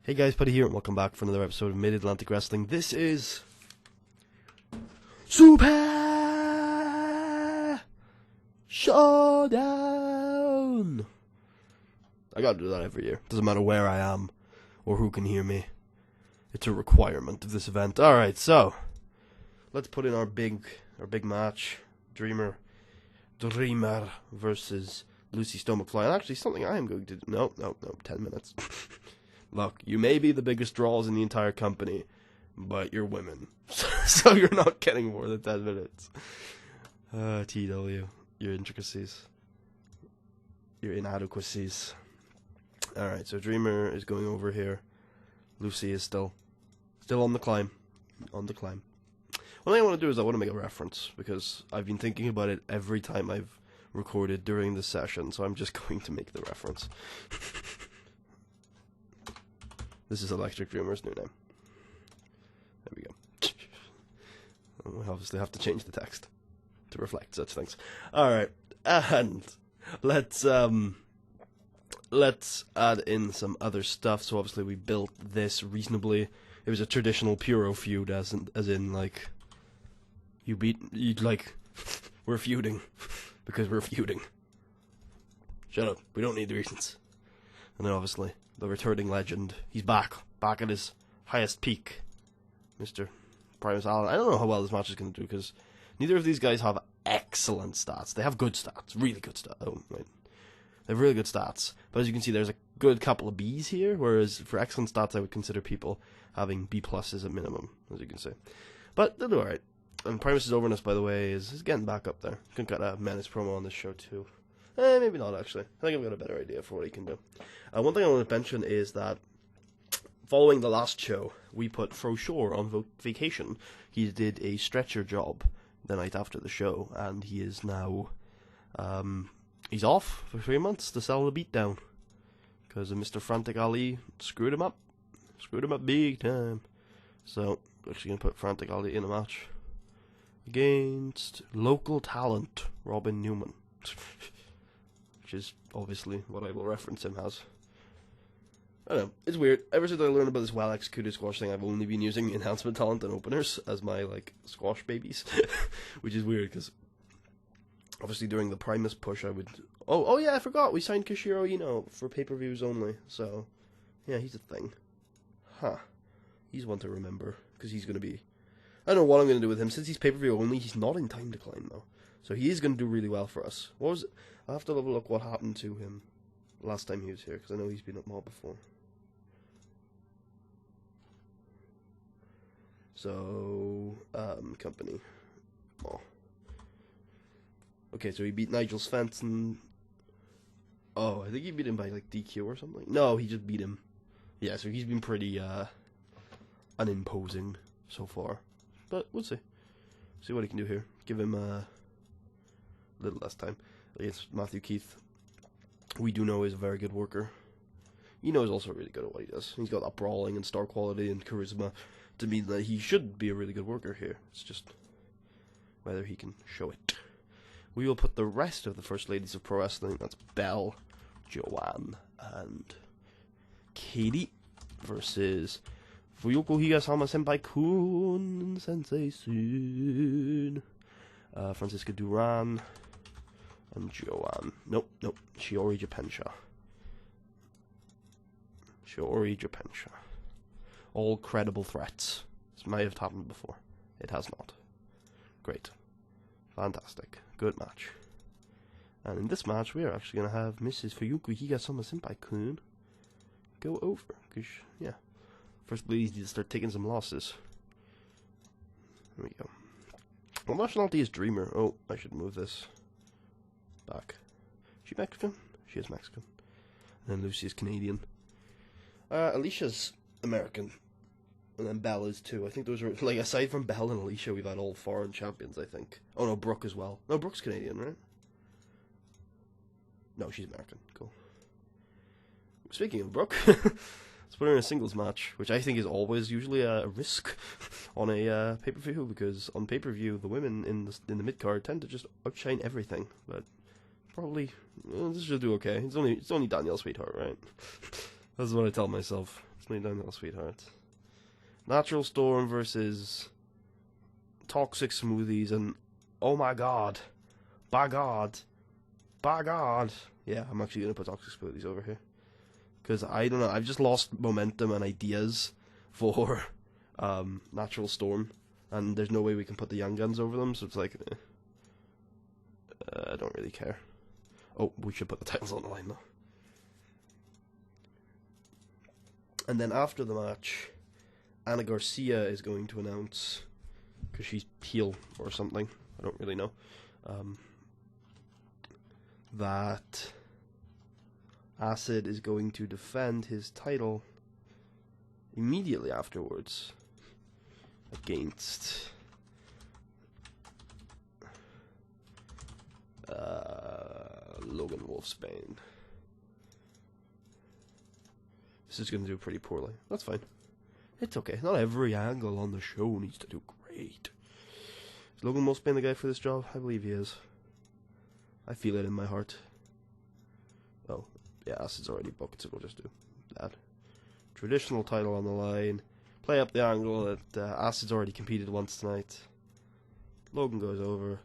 Hey guys, Putty here, and welcome back for another episode of Mid-Atlantic Wrestling. This is... Super Showdown! I gotta do that every year. Doesn't matter where I am, or who can hear me. It's a requirement of this event. Alright, so... let's put in our big match. Dreamer versus Lucy Stone McFly. And actually, something I am going to do... No, 10 minutes. Look, you may be the biggest draws in the entire company, but you're women. So you're not getting more than 10 minutes. TEW, your intricacies. Your inadequacies. Alright, so Dreamer is going over here. Lucy is still on the climb. On the climb. One thing I want to do is I want to make a reference, because I've been thinking about it every time I've recorded during this session, so I'm just going to make the reference. This is Electric Dreamer's new name. There we go. We obviously have to change the text to reflect such things. Alright, and let's add in some other stuff. So obviously we built this reasonably. It was a traditional Puro feud, as in like, we're feuding, because we're feuding. Shut up, we don't need the reasons. And then obviously, the returning legend, he's back at his highest peak, Mr. Primus Allen. I don't know how well this match is going to do, because neither of these guys have excellent stats. They have good stats, really good stats. Oh, wait. They have really good stats, but as you can see, there's a good couple of Bs here, whereas for excellent stats, I would consider people having B pluses at minimum, as you can see. But they'll do alright. And Primus's overness, by the way, is getting back up there. Could get a menace promo on this show, too. Maybe not, actually. I think I've got a better idea for what he can do. One thing I want to mention is that following the last show, we put Fro Shore on vacation. He did a stretcher job the night after the show, and he is now... he's off for 3 months to sell the beatdown. Because Mr. Frantic Ali screwed him up. Screwed him up big time. So, we're actually going to put Frantic Ali in a match against local talent, Robin Newman. Which is obviously what I will reference him as. I don't know, it's weird. Ever since I learned about this well-executed squash thing, I've only been using enhancement talent and openers as my, squash babies. Which is weird, because obviously during the Primus push I would... Oh yeah, I forgot, we signed Kishiro Ino for pay-per-views only, so... yeah, he's a thing. Huh. He's one to remember, because he's going to be... I don't know what I'm going to do with him. Since he's pay-per-view only, he's not in time decline, though. So he is going to do really well for us. What was it? I'll have to have a look what happened to him last time he was here, because I know he's been up more before. So, company. Oh. Okay, so he beat Nigel Svensson. Oh, I think he beat him by, DQ or something. No, he just beat him. Yeah, so he's been pretty, unimposing so far. But we'll see. See what he can do here. Give him, a little less time. Against Matthew Keith, we do know is a very good worker. Eno is also really good at what he does. He's got that brawling and star quality and charisma to mean that he should be a really good worker here. It's just whether he can show it. We will put the rest of the First Ladies of Pro Wrestling, that's Belle, Joanne, and Katie, versus Fuyuko Higasama Senpai Kun Sensei Soon, Francisca Duran, and Joanne. Nope. Shiori Japensha. All credible threats. This may have happened before. It has not. Great. Fantastic. Good match. And in this match, we are actually going to have Mrs. Fuyuko Higasama Senpai-kun go over. Because, yeah. First ladies need to start taking some losses. There we go. What nationality is Dreamer? Oh, I should move this back. Is she Mexican? She is Mexican. And then Lucy is Canadian. Alicia's American. And then Belle is too. I think those are, aside from Belle and Alicia, we've had all foreign champions, I think. Oh no, Brooke as well. No, Brooke's Canadian, right? No, she's American. Cool. Speaking of Brooke, let's put her in a singles match, which I think is always usually a risk on a pay-per-view, because on pay-per-view, the women in the mid-card tend to just outshine everything, but probably, this should do okay. It's only Danielle Sweetheart, right? That's what I tell myself. Let's lay down, little sweetheart. Natural Storm versus Toxic Smoothies, and oh my god. By God. By God. Yeah, I'm actually going to put Toxic Smoothies over here. Because, I don't know, I've just lost momentum and ideas for Natural Storm. And there's no way we can put the Young Guns over them, so it's like, I don't really care. Oh, we should put the titles on the line, though. And then after the match, Anna Garcia is going to announce, because she's heel or something, I don't really know, that Acid is going to defend his title immediately afterwards against Logan Wolfsbane. This is going to do pretty poorly. That's fine. It's okay. Not every angle on the show needs to do great. Is Logan Wolfsbane the guy for this job? I believe he is. I feel it in my heart. Oh, yeah, Acid's already booked, so we'll just do that. Traditional title on the line. Play up the angle that Acid's already competed once tonight. Logan goes over.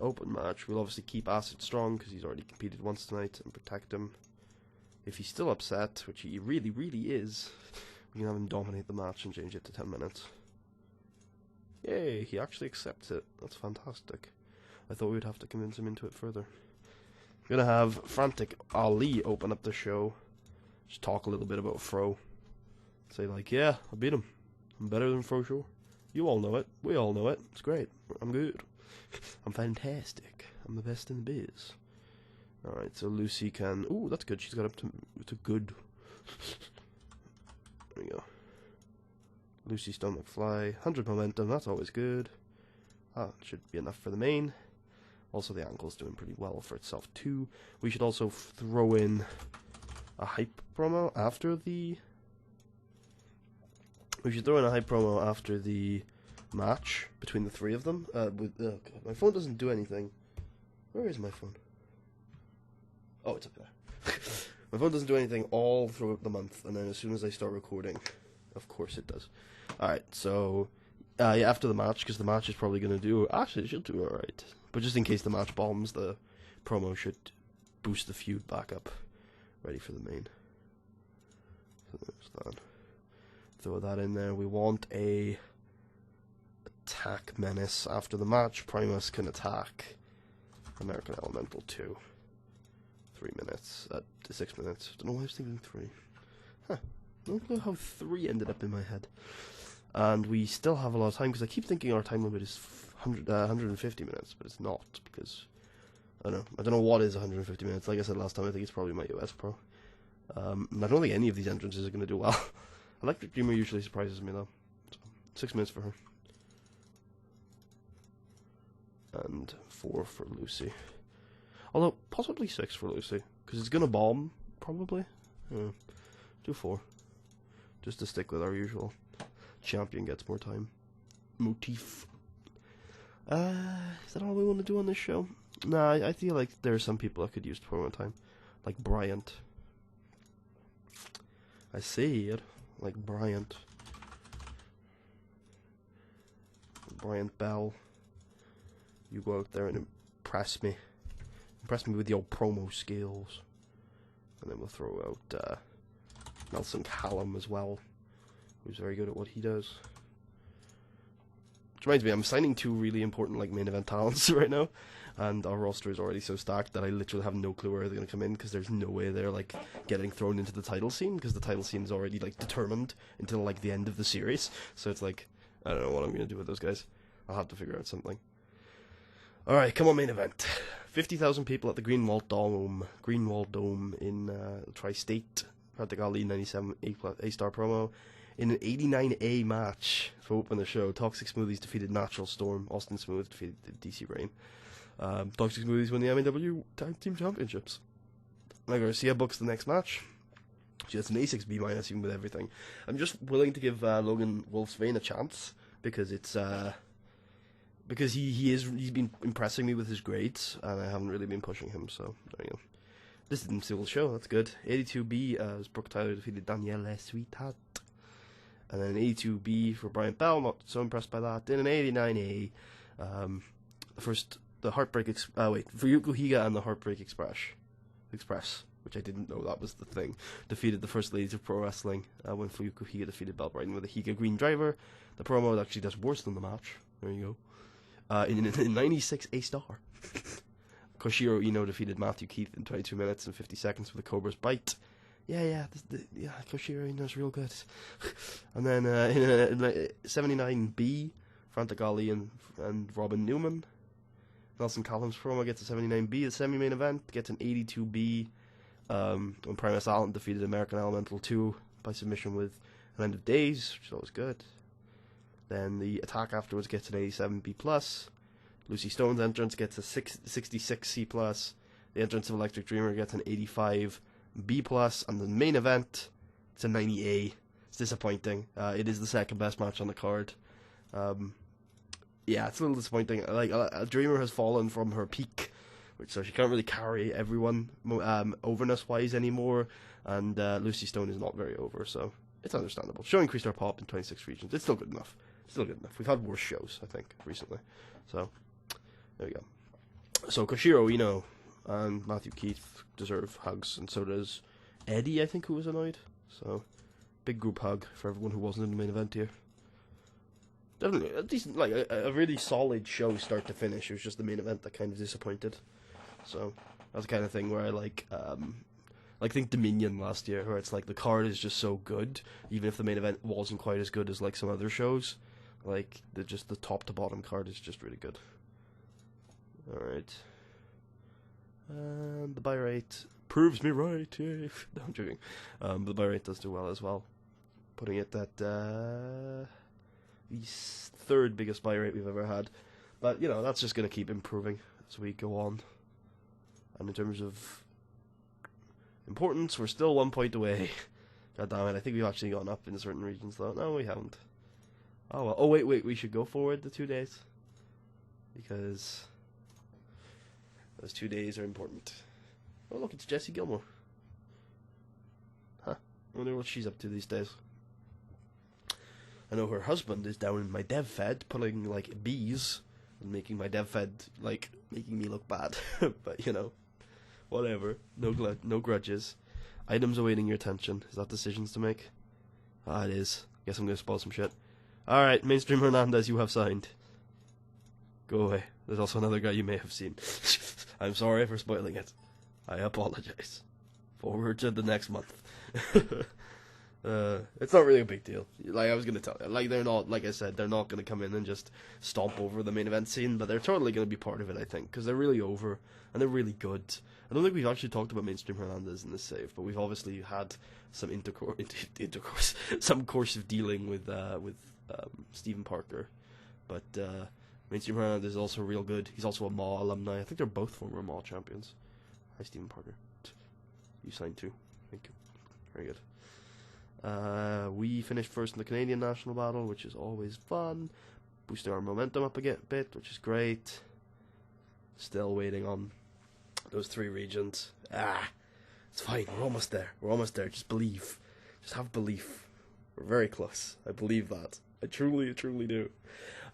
Open match. We'll obviously keep Acid strong because he's already competed once tonight and protect him. If he's still upset, which he really, really is, we can have him dominate the match and change it to 10 minutes. Yay, he actually accepts it. That's fantastic. I thought we would have to convince him into it further. I'm going to have Frantic Ali open up the show. Just talk a little bit about Fro. Say like, yeah, I beat him. I'm better than Fro Show. You all know it. We all know it. It's great. I'm good. I'm fantastic. I'm the best in the biz. Alright, so Lucy can... Ooh, that's good. She's got up to good. There we go. Lucy Stone McFly. 100 momentum. That's always good. Ah, should be enough for the main. Also, the ankle's doing pretty well for itself, too. We should also throw in a hype promo after the... We should throw in a hype promo after the match between the three of them. God, my phone doesn't do anything. Where is my phone? Oh, it's up there. My phone doesn't do anything all throughout the month, and then as soon as I start recording, of course it does. Alright, so, yeah, after the match, because the match is probably going to do... Actually, it should do alright. But just in case the match bombs, the promo should boost the feud back up. Ready for the main. So there's that. Throw that in there. We want a attack menace after the match. Primus can attack American Elemental 2. 3 minutes. 6 minutes. Don't know why I was thinking 3. Huh. I don't know how 3 ended up in my head. And we still have a lot of time, because I keep thinking our time limit is 150 minutes, but it's not, because I don't know what is 150 minutes. Like I said last time, I think it's probably my US Pro. I don't think any of these entrances are going to do well. Electric Dreamer usually surprises me, though. So, 6 minutes for her. And 4 for Lucy. Although, possibly 6 for Lucy. Because it's going to bomb, probably. Yeah. Do 4. Just to stick with our usual. Champion gets more time. Motif. Is that all we want to do on this show? Nah, I feel like there are some people that could use promo time. Like Bryant. I see it. Like Bryant. Bryant Bell. You go out there and impress me. Impress me with your promo skills. And then we'll throw out Nelson Callum as well, who's very good at what he does. Which reminds me, I'm signing 2 really important main event talents right now, and our roster is already so stacked that I literally have no clue where they're going to come in, because there's no way they're getting thrown into the title scene, because the title scene is already determined until the end of the series. So it's I don't know what I'm going to do with those guys. I'll have to figure out something. Alright, come on, main event. 50,000 people at the Greenwald Dome in Tri-State. Frantic Ali 97 A-star promo. In an 89A match to open the show, Toxic Smoothies defeated Natural Storm. Austin Smooth defeated DC Rain. Toxic Smoothies win the MAW Tag Team Championships. Anna Garcia books the next match. She has an A6B- even with everything. I'm just willing to give Logan Wolfsbane a chance, because it's he's been impressing me with his grades, and I haven't really been pushing him, so there you go. This didn't still show, that's good. 82B, was Brooke Tyler defeated Danielle Sweetheart. And then 82B for Brian Bell, not so impressed by that. Then an 89A, the Heartbreak for Yuko Higa and the Heartbreak Express, which I didn't know that was the thing, defeated the First Ladies of Pro Wrestling when Fuyuko Higa defeated Belle Brighton with a Higa Green Driver. The promo actually does worse than the match. There you go. In 96 A-Star. Koshiro Ino defeated Matthew Keith in 22 minutes and 50 seconds with a Cobra's Bite. Yeah, Koshiro Ino's real good. And then in 79B, Frantic Ali and Robin Newman. Nelson Callum's promo gets a 79B. The semi-main event gets an 82B when Primus Allen defeated American Elemental 2 by submission with an End of Days, which is always good. Then the attack afterwards gets an 87B+. Lucy Stone's entrance gets a 66C+. The entrance of Electric Dreamer gets an 85B+. And the main event, it's a 90A. It's disappointing. It is the second best match on the card. Yeah, it's a little disappointing. Like, Dreamer has fallen from her peak, so she can't really carry everyone overness-wise anymore, and Lucy Stone is not very over, so it's understandable. Showing increased our pop in 26 regions. It's still good enough. We've had worse shows, I think, recently. So, there we go. So, Koshiro Ino and Matthew Keith deserve hugs, and so does Eddie, I think, who was annoyed. So, big group hug for everyone who wasn't in the main event here. Definitely a decent, like a really solid show start to finish. It was just the main event that kind of disappointed. So that's the kind of thing where I think Dominion last year, where it's like the card is just so good, even if the main event wasn't quite as good as like some other shows. Like the top to bottom card is just really good. All right, and the buy rate proves me right. Yeah. No, I'm joking. But the buy rate does do well as well, putting it at the third biggest buy rate we've ever had. But, you know, that's just going to keep improving as we go on. And in terms of importance, we're still 1 point away. God damn it, I think we've actually gone up in certain regions, though. No, we haven't. Oh, well. Oh, wait, we should go forward the 2 days. Because those 2 days are important. Oh, look, it's Jessie Gilmore. Huh. I wonder what she's up to these days. I know her husband is down in my dev fed pulling, like, bees and making my dev fed, like, making me look bad. But, you know, whatever. No grudges. Items awaiting your attention. Is that decisions to make? Ah, it is. Guess I'm going to spoil some shit. Alright, Mainstream Hernandez, you have signed. Go away. There's also another guy you may have seen. I'm sorry for spoiling it. I apologize. Forward to the next month. It's not really a big deal. Like I was gonna tell you, like they're not, like I said, they're not gonna come in and just stomp over the main event scene, but they're totally gonna be part of it, I think, because they're really over and they're really good. I don't think we've actually talked about Mainstream Hernandez in this save, but we've obviously had some intercourse, some course of dealing with Stephen Parker. But Mainstream Hernandez is also real good. He's also a MAW alumni. I think they're both former MAW champions. Hi, Stephen Parker. You signed too. Thank you. Very good. We finished first in the Canadian National Battle, which is always fun. Boosting our momentum up a bit, which is great. Still waiting on those 3 regions. It's fine. We're almost there. Just believe. Just have belief. We're very close. I believe that. I truly do.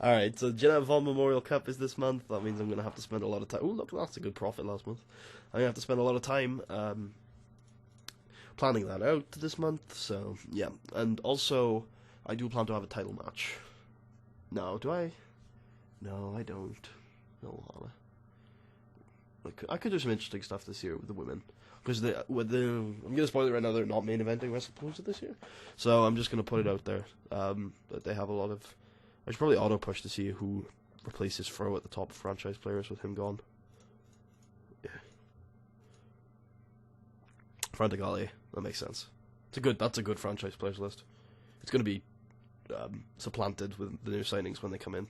Alright, so Jenna Von Memorial Cup is this month. That means I'm going to have to spend a lot of time. Oh, look, that's a good profit last month. I'm going to have to spend a lot of time planning that out this month, so yeah. And also, I do plan to have a title match. No, do I? No, I don't. No, I could do some interesting stuff this year with the women. Because I'm going to spoil it right now, they're not main eventing WrestlePalooza this year. So I'm just going to put it out there that they have a lot of... I should probably auto-push to see who replaces Fro at the top franchise players with him gone. Yeah. Frantic Ali, that makes sense. That's a good franchise players list. It's going to be supplanted with the new signings when they come in.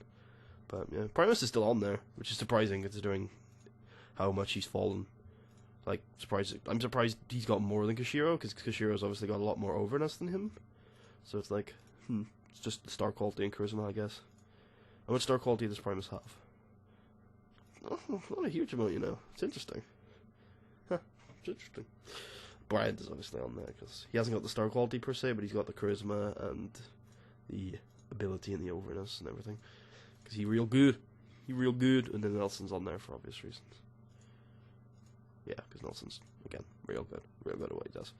But yeah, Primus is still on there, which is surprising considering how much he's fallen. Like, I'm surprised he's got more than Koshiro, because Koshiro's obviously got a lot more overness than him. So it's like, it's just star quality and charisma, I guess. How much star quality does Primus have? Oh, not a huge amount, you know. It's interesting. Huh. It's interesting. Bryant is obviously on there because he hasn't got the star quality per se, but he's got the charisma and the ability and the overness and everything. Because he real good. He real good. And then Nelson's on there for obvious reasons. Yeah, because Nelson's, again, real good. Real good at what he does.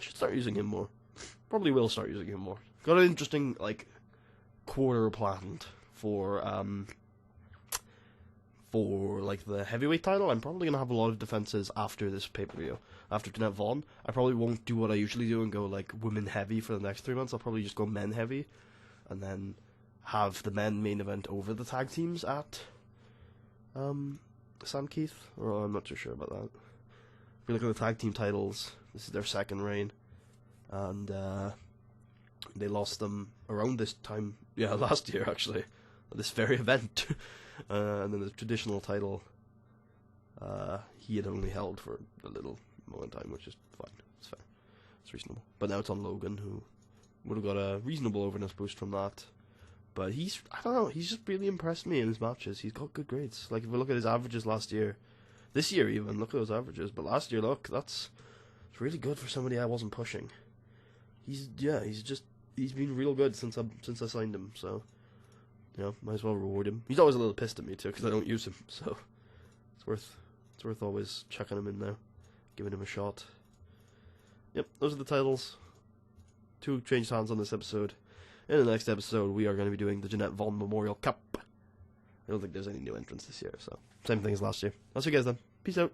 Should start using him more. Probably will start using him more. Got an interesting, like, quarter planned for like the heavyweight title. I'm probably gonna have a lot of defenses after this pay-per-view. After Jeanette Vaughn, I probably won't do what I usually do and go like women heavy for the next 3 months. I'll probably just go men heavy, and then have the men main event over the tag teams at Sam Keith. Or I'm not too sure about that. If you look at the tag team titles, this is their second reign, and they lost them around this time. Yeah, last year actually, at this very event. And then the traditional title, he had only held for a little moment in time, which is fine. It's fair. It's reasonable. But now it's on Logan, who would have got a reasonable overness boost from that. But I don't know, he's just really impressed me in his matches. He's got good grades. Like, if we look at his averages last year, this year even, look at those averages. But last year, look, it's really good for somebody I wasn't pushing. He's been real good since I signed him, so... You know, might as well reward him. He's always a little pissed at me too because I don't use him, so it's worth always checking him in now, giving him a shot. Yep, those are the titles. 2 changed hands on this episode. In the next episode, we are going to be doing the Jeanette Vaughn Memorial Cup. I don't think there's any new entrants this year, so same thing as last year. I'll see you guys then. Peace out.